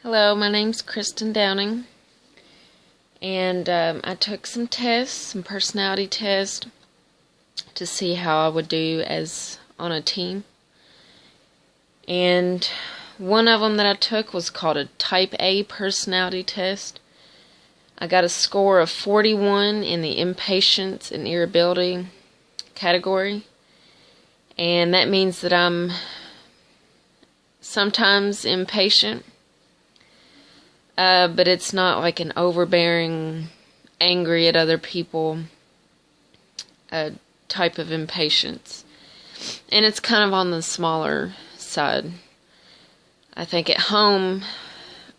Hello, my name's Kristen Downing, and I took some tests, some personality tests, to see how I would do as on a team. And one of them that I took was called a Type A personality test. I got a score of 41 in the impatience and irritability category, and that means that I'm sometimes impatient. But it's not like an overbearing, angry at other people type of impatience. And it's kind of on the smaller side. I think at home,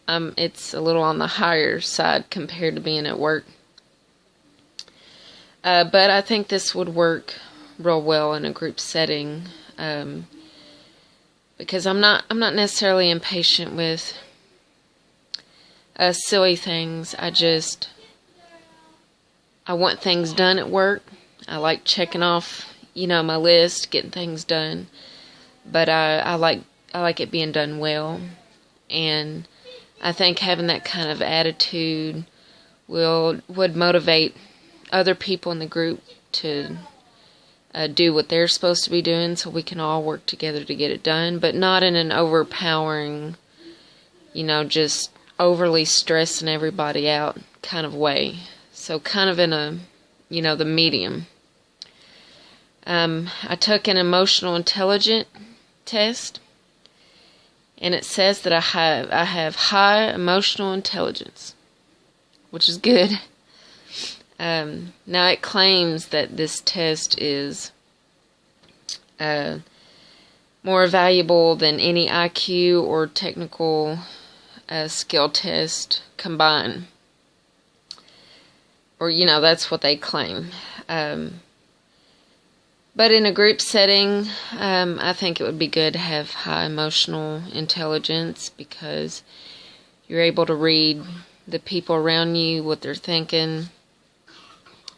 it's a little on the higher side compared to being at work. But I think this would work real well in a group setting, because I'm not necessarily impatient with silly things. I want things done at work. I like checking off, my list, getting things done. But I like it being done well. And I think having that kind of attitude would motivate other people in the group to do what they're supposed to be doing, so we can all work together to get it done, but not in an overpowering, just overly stressing everybody out kind of way. So kind of in a, the medium. I took an emotional intelligence test, and it says that I have high emotional intelligence, which is good. Now it claims that this test is more valuable than any IQ or technical skill test combined. Or, that's what they claim. But in a group setting, I think it would be good to have high emotional intelligence, because you're able to read the people around you, what they're thinking,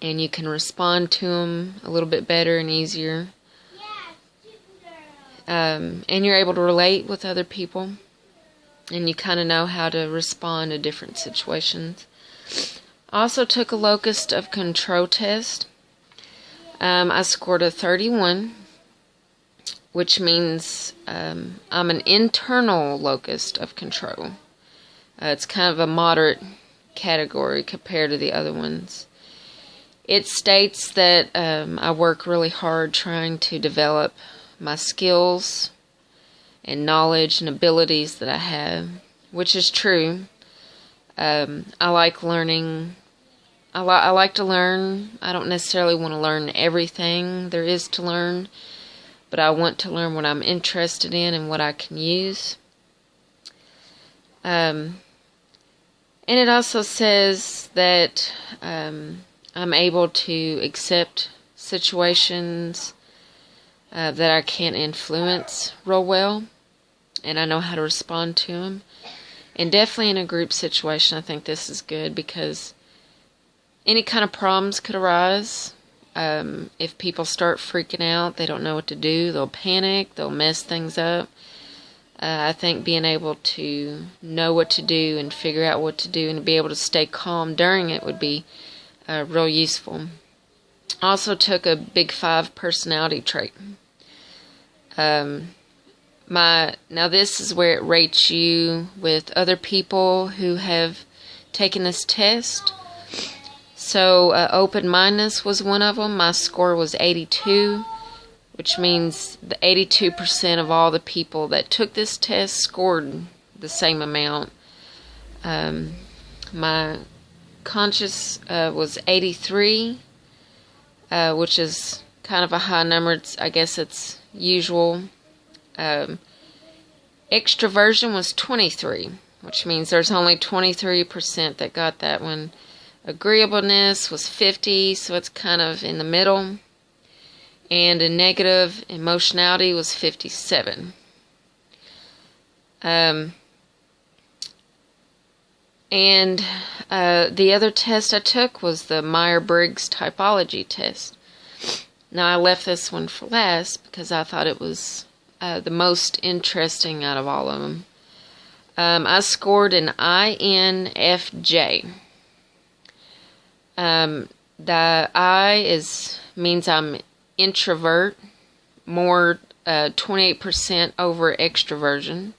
and you can respond to them a little bit better and easier. And you're able to relate with other people, and you kind of know how to respond to different situations. I also took a locus of control test. I scored a 31, which means I'm an internal locus of control. It's kind of a moderate category compared to the other ones. It states that I work really hard trying to develop my skills and knowledge and abilities that I have, which is true. I like learning. I like to learn. I don't necessarily want to learn everything there is to learn, but I want to learn what I'm interested in and what I can use. And it also says that I'm able to accept situations that I can't influence real well, and I know how to respond to them. And definitely in a group situation, I think this is good, because any kind of problems could arise. If people start freaking out, they don't know what to do, they'll panic, they'll mess things up. I think being able to know what to do and figure out what to do and be able to stay calm during it would be real useful. I also took a Big 5 personality trait. Now this is where it rates you with other people who have taken this test. So open-mindedness was one of them. My score was 82, which means the 82% of all the people that took this test scored the same amount. My conscious was 83, which is kind of a high number. I guess it's usual. Extroversion was 23, which means there's only 23% that got that one. Agreeableness was 50, so it's kind of in the middle. And a negative emotionality was 57. And the other test I took was the Myers-Briggs typology test. Now, I left this one for last because I thought it was the most interesting out of all of them. I scored an INFJ. The means I'm introvert, more 28% over extroversion.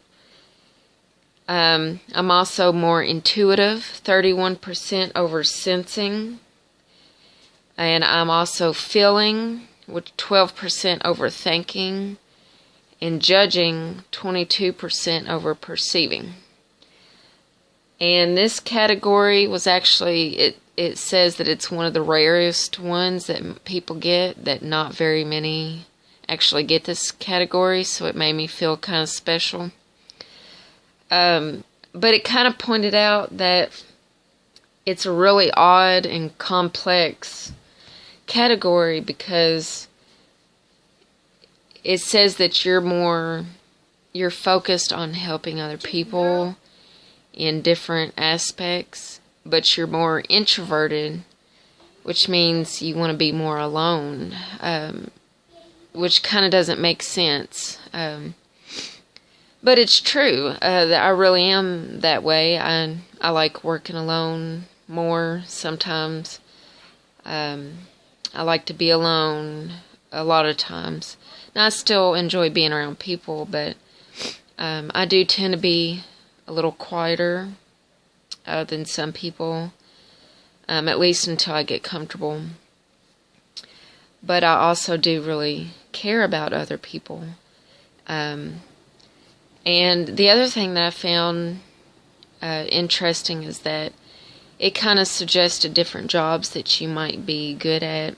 I'm also more intuitive, 31% over sensing. And I'm also feeling, with 12% over thinking. And judging, 22% over perceiving. And this category was actually, it says that it's one of the rarest ones that people get, that not very many actually get this category, so it made me feel kind of special. But it kind of pointed out that it's a really odd and complex category, because it says that you're focused on helping other people in different aspects, but you're more introverted, which means you want to be more alone, which kind of doesn't make sense. But it's true that I really am that way. I like working alone more sometimes. I like to be alone a lot of times. Now, I still enjoy being around people, but I do tend to be a little quieter than some people, at least until I get comfortable. But I also do really care about other people. And the other thing that I found interesting is that it kind of suggested different jobs that you might be good at.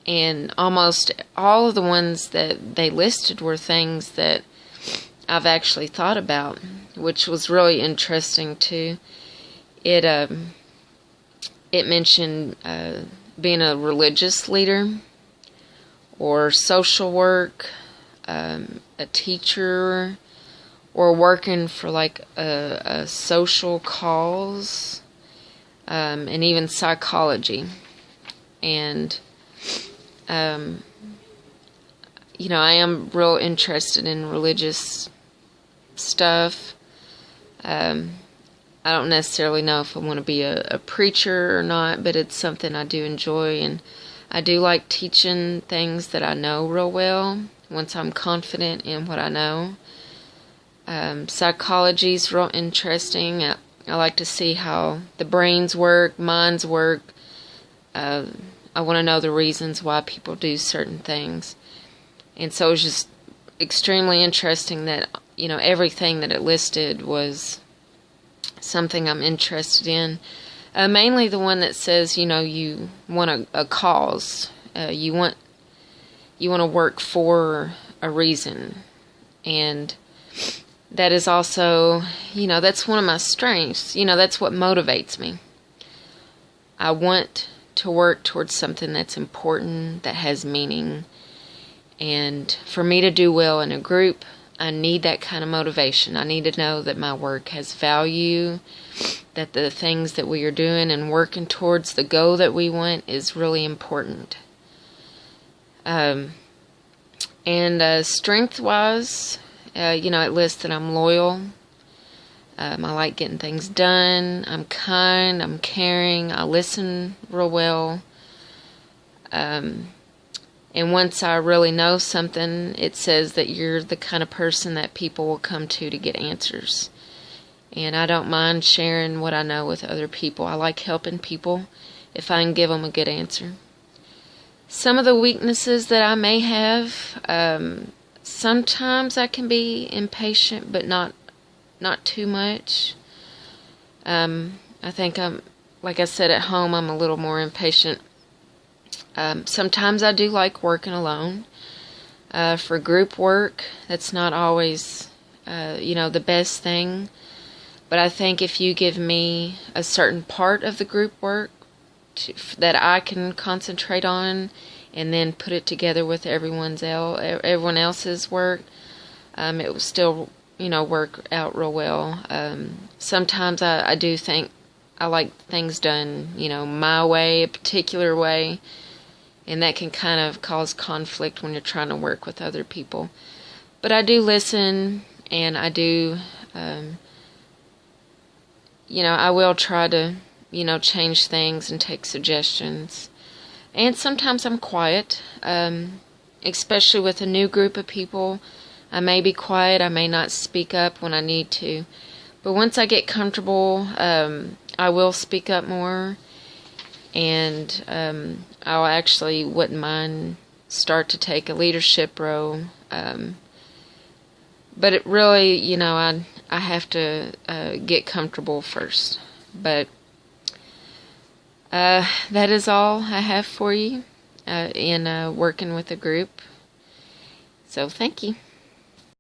And almost all of the ones that they listed were things that I've actually thought about, which was really interesting too. It mentioned being a religious leader, or social work, a teacher, or working for like a social cause, and even psychology. And I am real interested in religious stuff. I don't necessarily know if I want to be a preacher or not, but it's something I do enjoy, and I do like teaching things that I know real well once I'm confident in what I know. Psychology is real interesting. I like to see how the brains work, minds work. I want to know the reasons why people do certain things. And so it was just extremely interesting that, everything that it listed was something I'm interested in. Mainly the one that says, you want a cause. You want to work for a reason. And that is also, that's one of my strengths. That's what motivates me. I want to work towards something that's important, that has meaning. And for me to do well in a group, I need that kind of motivation. I need to know that my work has value, that the things that we are doing and working towards the goal that we want is really important. And strength-wise, it lists that I'm loyal. I like getting things done. I'm kind. I'm caring. I listen real well. And once I really know something, it says that you're the kind of person that people will come to get answers. And I don't mind sharing what I know with other people. I like helping people if I can give them a good answer. Some of the weaknesses that I may have, sometimes I can be impatient, but not too much. I think like I said, at home I'm a little more impatient. Sometimes I do like working alone. For group work, that's not always, the best thing. But I think if you give me a certain part of the group work that I can concentrate on, and then put it together with everyone else's work, it will still, work out real well. Sometimes I do think I like things done, my way, a particular way, and that can kind of cause conflict when you're trying to work with other people. But I do listen, and I do I will try to, change things and take suggestions. And sometimes I'm quiet, especially with a new group of people. I may be quiet, I may not speak up when I need to. But once I get comfortable, I will speak up more. And I'll actually wouldn't mind start to take a leadership role. But it really, I have to get comfortable first. But that is all I have for you in working with a group. So thank you.